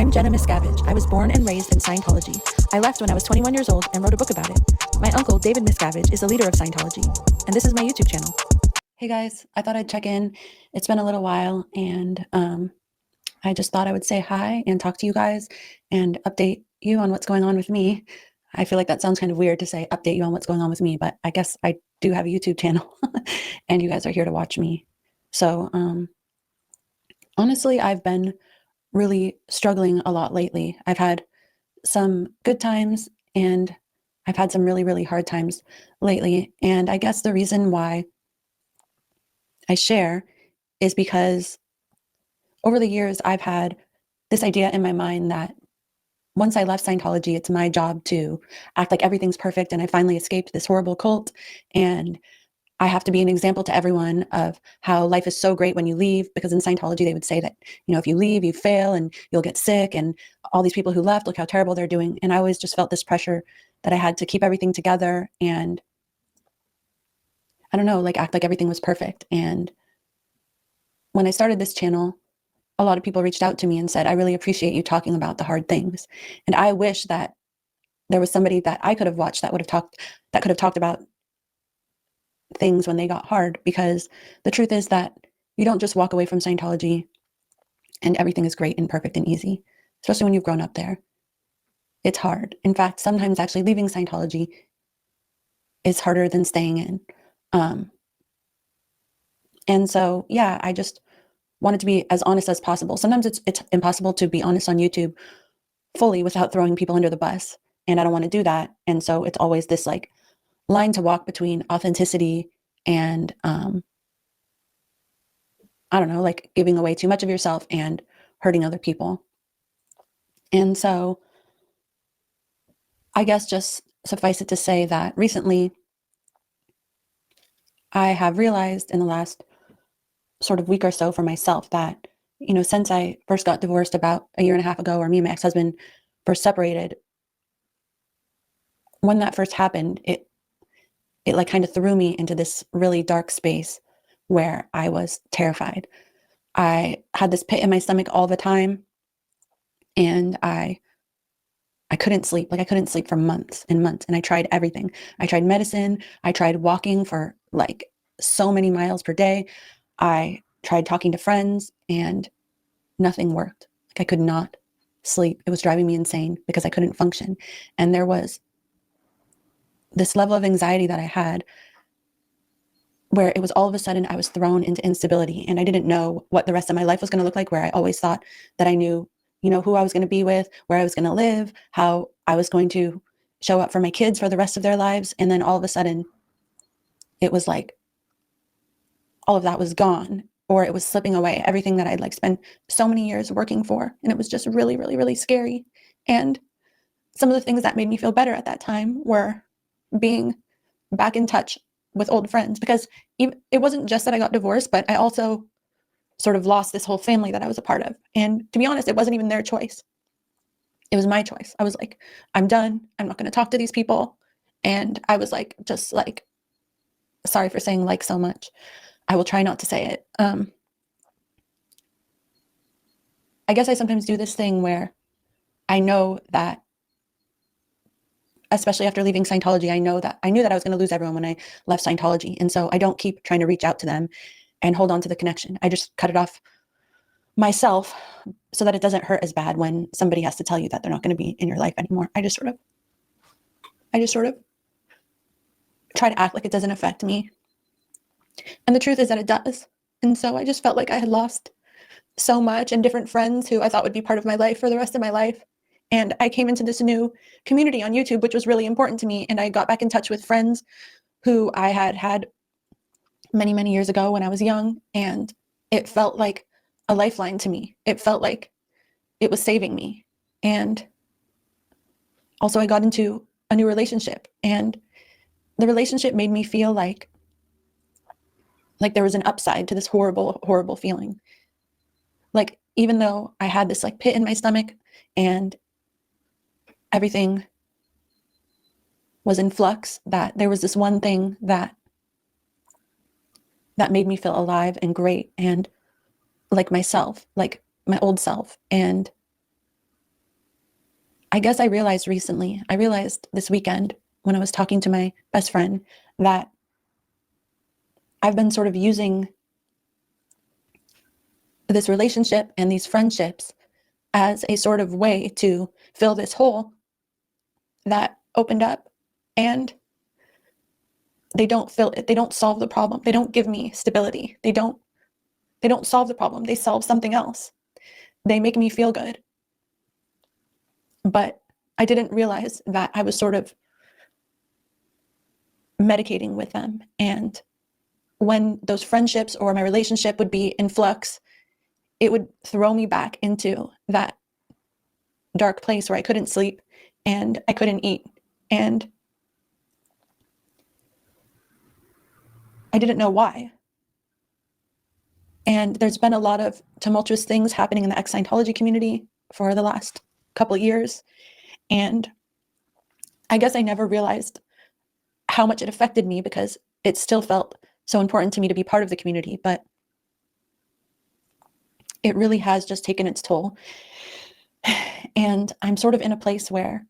I'm Jenna Miscavige. I was born and raised in Scientology. I left when I was 21 years old and wrote a book about it. My uncle, David Miscavige, is the leader of Scientology, and this is my YouTube channel. Hey guys, I thought I'd check in. It's been a little while, and I just thought I would say hi and talk to you guys and update you on what's going on with me. I feel like that sounds kind of weird to say update you on what's going on with me, but I guess I do have a YouTube channel and you guys are here to watch me. So honestly, I've been really struggling a lot lately. I've had some good times and I've had some really, really hard times lately. And I guess the reason why I share is because over the years, I've had this idea in my mind that once I left Scientology, it's my job to act like everything's perfect. And I finally escaped this horrible cult. And I have to be an example to everyone of how life is so great when you leave, because in Scientology, they would say that, if you leave, you fail and you'll get sick. And all these people who left, look how terrible they're doing. And I always just felt this pressure that I had to keep everything together and I don't know, like act like everything was perfect. And when I started this channel, a lot of people reached out to me and said, I really appreciate you talking about the hard things. And I wish that there was somebody that I could have watched that could have talked about things when they got hard, because the truth is that you don't just walk away from Scientology and everything is great and perfect and easy, especially when you've grown up there. It's hard. In fact, sometimes actually leaving Scientology is harder than staying in. And so, yeah, I just wanted to be as honest as possible. Sometimes it's impossible to be honest on YouTube fully without throwing people under the bus. And I don't want to do that. And so it's always this like line to walk between authenticity and, I don't know, like giving away too much of yourself and hurting other people. And so I guess just suffice it to say that recently I have realized in the last sort of week or so for myself that, since I first got divorced about a year and a half ago, or me and my ex-husband first separated, when that first happened, it like kind of threw me into this really dark space where I was terrified. I had this pit in my stomach all the time and I couldn't sleep. Like I couldn't sleep for months and months. And I tried everything. I tried medicine. I tried walking for like so many miles per day. I tried talking to friends and nothing worked. Like I could not sleep. It was driving me insane because I couldn't function. And there was this level of anxiety that I had where it was all of a sudden I was thrown into instability and I didn't know what the rest of my life was going to look like, where I always thought that I knew, who I was going to be with, where I was going to live, how I was going to show up for my kids for the rest of their lives. And then all of a sudden it was like all of that was gone, or it was slipping away, everything that I'd like spent so many years working for. And it was just really, really, really scary. And some of the things that made me feel better at that time were being back in touch with old friends, because it wasn't just that I got divorced, but I also sort of lost this whole family that I was a part of. And to be honest, it wasn't even their choice. It was my choice. I was like, I'm done. I'm not going to talk to these people. And I was like, just like, sorry for saying like so much. I will try not to say it. I guess I sometimes do this thing where I know that, especially after leaving Scientology, I knew that I was going to lose everyone when I left Scientology. And so I don't keep trying to reach out to them and hold on to the connection. I just cut it off myself so that it doesn't hurt as bad when somebody has to tell you that they're not going to be in your life anymore. I just sort of try to act like it doesn't affect me. And the truth is that it does. And so I just felt like I had lost so much and different friends who I thought would be part of my life for the rest of my life. And I came into this new community on YouTube, which was really important to me. And I got back in touch with friends who I had many, many years ago when I was young. And it felt like a lifeline to me. It felt like it was saving me. And also I got into a new relationship, and the relationship made me feel like there was an upside to this horrible, horrible feeling. Like, even though I had this like pit in my stomach and everything was in flux, that there was this one thing that made me feel alive and great and like myself, like my old self. And I guess I realized this weekend when I was talking to my best friend that I've been sort of using this relationship and these friendships as a sort of way to fill this hole that opened up, and they don't fill it. They don't solve the problem. They don't give me stability. They don't solve the problem. They solve something else. They make me feel good. But I didn't realize that I was sort of medicating with them. And when those friendships or my relationship would be in flux, it would throw me back into that dark place where I couldn't sleep and I couldn't eat. And I didn't know why. And there's been a lot of tumultuous things happening in the ex-Scientology community for the last couple of years. And I guess I never realized how much it affected me because it still felt so important to me to be part of the community. But it really has just taken its toll. And I'm sort of in a place where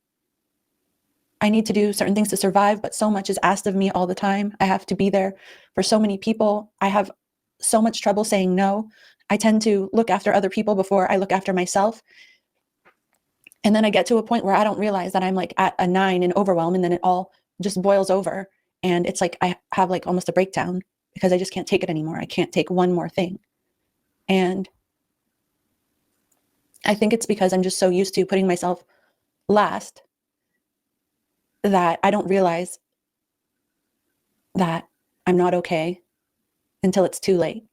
I need to do certain things to survive, but so much is asked of me all the time. I have to be there for so many people. I have so much trouble saying no. I tend to look after other people before I look after myself. And then I get to a point where I don't realize that I'm like at a 9 in overwhelm, and then it all just boils over. And it's like I have like almost a breakdown because I just can't take it anymore. I can't take one more thing. And I think it's because I'm just so used to putting myself last that I don't realize that I'm not okay until it's too late.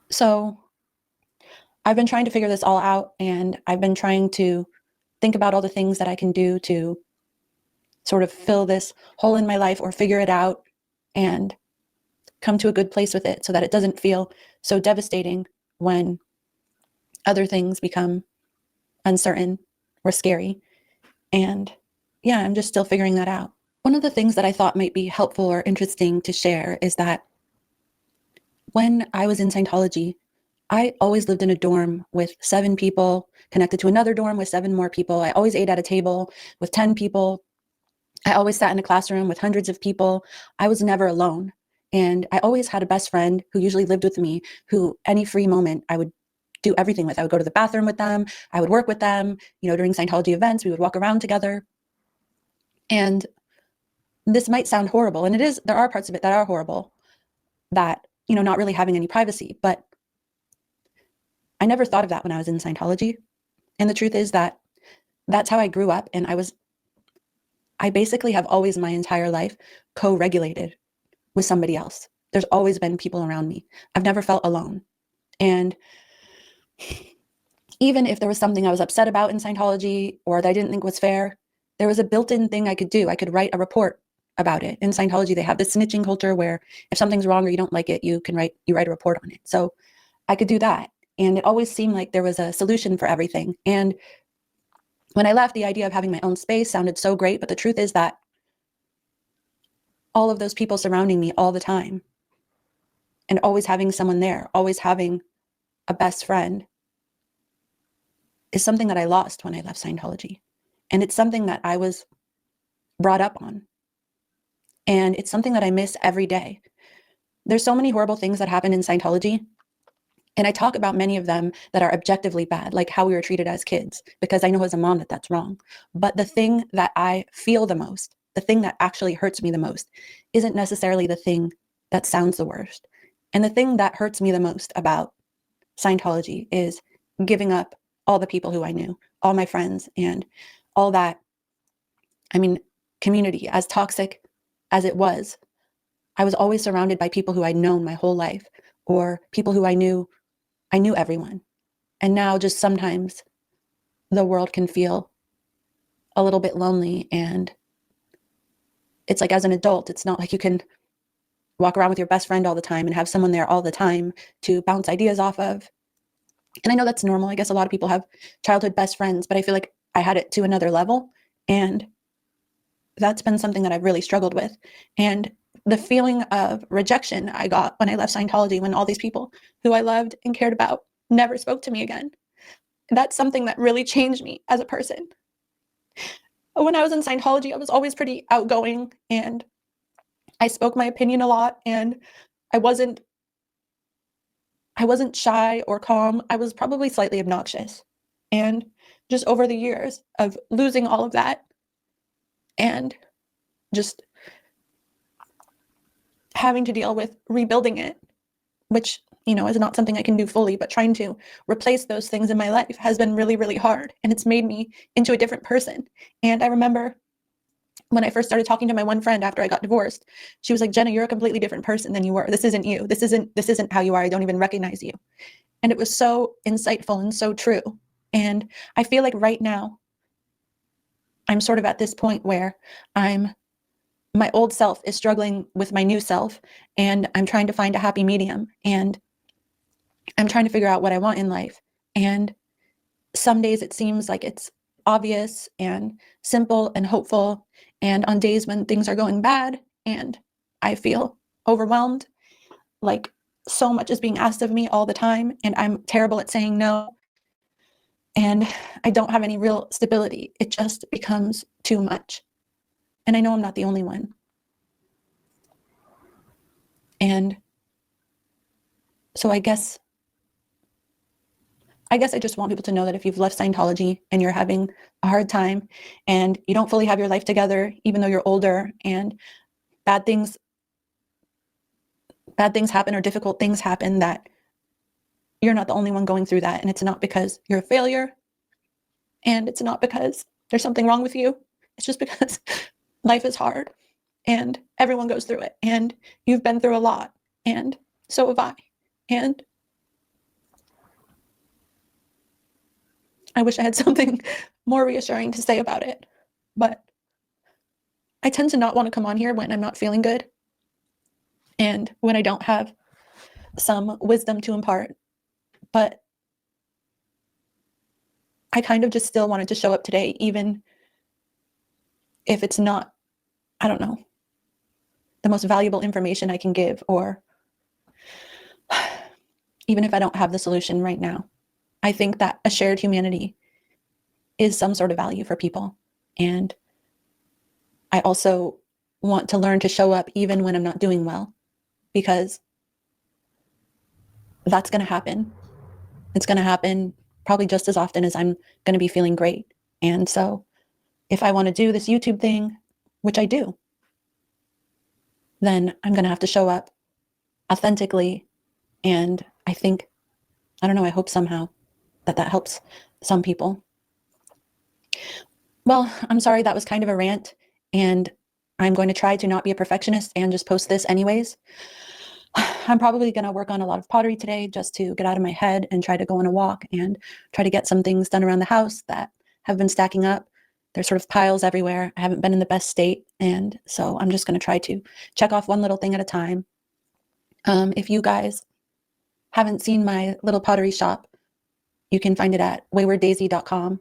So I've been trying to figure this all out, and I've been trying to think about all the things that I can do to sort of fill this hole in my life or figure it out and come to a good place with it so that it doesn't feel so devastating when other things become uncertain or scary. And yeah, I'm just still figuring that out. One of the things that I thought might be helpful or interesting to share is that when I was in Scientology, I always lived in a dorm with 7 people connected to another dorm with 7 more people. I always ate at a table with 10 people. I always sat in a classroom with hundreds of people. I was never alone. And I always had a best friend who usually lived with me, who any free moment I would do everything with. I would go to the bathroom with them. I would work with them. During Scientology events, we would walk around together. And this might sound horrible, and it is. There are parts of it that are horrible, that, not really having any privacy. But I never thought of that when I was in Scientology. And the truth is that that's how I grew up. And I basically have always my entire life co-regulated with somebody else. There's always been people around me. I've never felt alone. And even if there was something I was upset about in Scientology or that I didn't think was fair, there was a built-in thing I could do. I could write a report about it. In Scientology, they have this snitching culture where if something's wrong or you don't like it, you write a report on it. So I could do that. And it always seemed like there was a solution for everything. And when I left, the idea of having my own space sounded so great. But the truth is that all of those people surrounding me all the time, and always having someone there, always having a best friend, is something that I lost when I left Scientology. And it's something that I was brought up on. And it's something that I miss every day. There's so many horrible things that happen in Scientology. And I talk about many of them that are objectively bad, like how we were treated as kids, because I know as a mom that that's wrong. But the thing that I feel the most, the thing that actually hurts me the most, isn't necessarily the thing that sounds the worst. And the thing that hurts me the most about Scientology is giving up all the people who I knew, all my friends, and all that, community. As toxic as it was, I was always surrounded by people who I'd known my whole life, or people who I knew everyone. And now just sometimes the world can feel a little bit lonely. And it's like, as an adult, it's not like you can walk around with your best friend all the time and have someone there all the time to bounce ideas off of. And I know that's normal. I guess a lot of people have childhood best friends, but I feel like I had it to another level. And that's been something that I've really struggled with. And the feeling of rejection I got when I left Scientology, when all these people who I loved and cared about never spoke to me again. that's something that really changed me as a person. When I was in Scientology, I was always pretty outgoing and I spoke my opinion a lot, and I wasn't I wasn't shy or calm. I was probably slightly obnoxious. And just over the years of losing all of that and just having to deal with rebuilding it, which, is not something I can do fully, but trying to replace those things in my life has been really, really hard. And it's made me into a different person. And I remember when I first started talking to my one friend after I got divorced, she was like, "Jenna, you're a completely different person than you were. This isn't you. This isn't how you are. I don't even recognize you." And it was so insightful and so true. And I feel like right now I'm sort of at this point where my old self is struggling with my new self, and I'm trying to find a happy medium, and I'm trying to figure out what I want in life. And some days it seems like it's obvious and simple and hopeful. And on days when things are going bad and I feel overwhelmed, like so much is being asked of me all the time, and I'm terrible at saying no, and I don't have any real stability. It just becomes too much. And I know I'm not the only one. And so I guess I just want people to know that if you've left Scientology and you're having a hard time and you don't fully have your life together, even though you're older, and bad things happen or difficult things happen, that you're not the only one going through that. And it's not because you're a failure, and it's not because there's something wrong with you. It's just because life is hard and everyone goes through it, and you've been through a lot, and so have I. And I wish I had something more reassuring to say about it, but I tend to not want to come on here when I'm not feeling good and when I don't have some wisdom to impart. But I kind of just still wanted to show up today, even if it's not, I don't know, the most valuable information I can give, or even if I don't have the solution right now. I think that a shared humanity is some sort of value for people. And I also want to learn to show up even when I'm not doing well, because that's going to happen. It's going to happen probably just as often as I'm going to be feeling great. And so if I want to do this YouTube thing, which I do, then I'm going to have to show up authentically. And I think, I don't know, I hope somehow that helps some people. Well, I'm sorry, that was kind of a rant, and I'm going to try to not be a perfectionist and just post this anyways. I'm probably going to work on a lot of pottery today just to get out of my head and try to go on a walk and try to get some things done around the house that have been stacking up. There's sort of piles everywhere. I haven't been in the best state, and so I'm just going to try to check off one little thing at a time. If you guys haven't seen my little pottery shop, you can find it at waywarddaisy.com,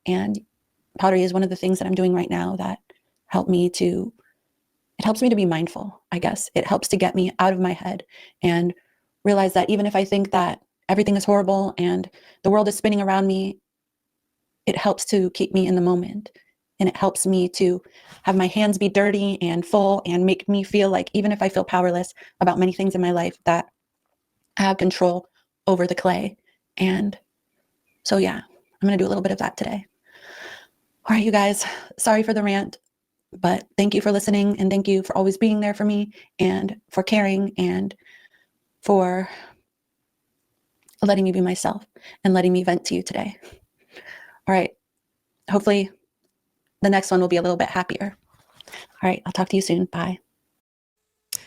and pottery is one of the things that I'm doing right now that helps me to be mindful, I guess. It helps to get me out of my head and realize that even if I think that everything is horrible and the world is spinning around me, it helps to keep me in the moment. And it helps me to have my hands be dirty and full and make me feel like, even if I feel powerless about many things in my life, that I have control over the clay. And so, yeah, I'm going to do a little bit of that today. All right, you guys, sorry for the rant, but thank you for listening, and thank you for always being there for me and for caring and for letting me be myself and letting me vent to you today. All right, hopefully the next one will be a little bit happier. All right, I'll talk to you soon. Bye.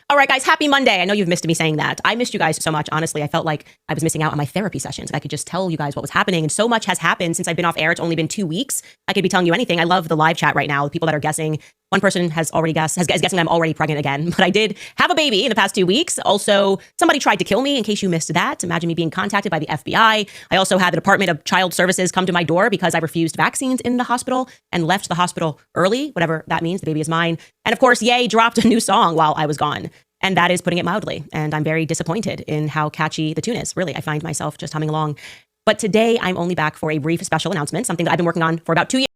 All right, guys, happy Monday. I know you've missed me saying that. I missed you guys so much. Honestly, I felt like I was missing out on my therapy sessions. I could just tell you guys what was happening. And so much has happened since I've been off air. It's only been 2 weeks. I could be telling you anything. I love the live chat right now. The people that are guessing. One person has already guessed, is guessing I'm already pregnant again. But I did have a baby in the past 2 weeks. Also, somebody tried to kill me, in case you missed that. Imagine me being contacted by the FBI. I also had the Department of Child Services come to my door because I refused vaccines in the hospital and left the hospital early, whatever that means. The baby is mine. And of course, Ye dropped a new song while I was gone. And that is putting it mildly. And I'm very disappointed in how catchy the tune is. Really, I find myself just humming along But today I'm only back for a brief special announcement, something that I've been working on for about 2 years.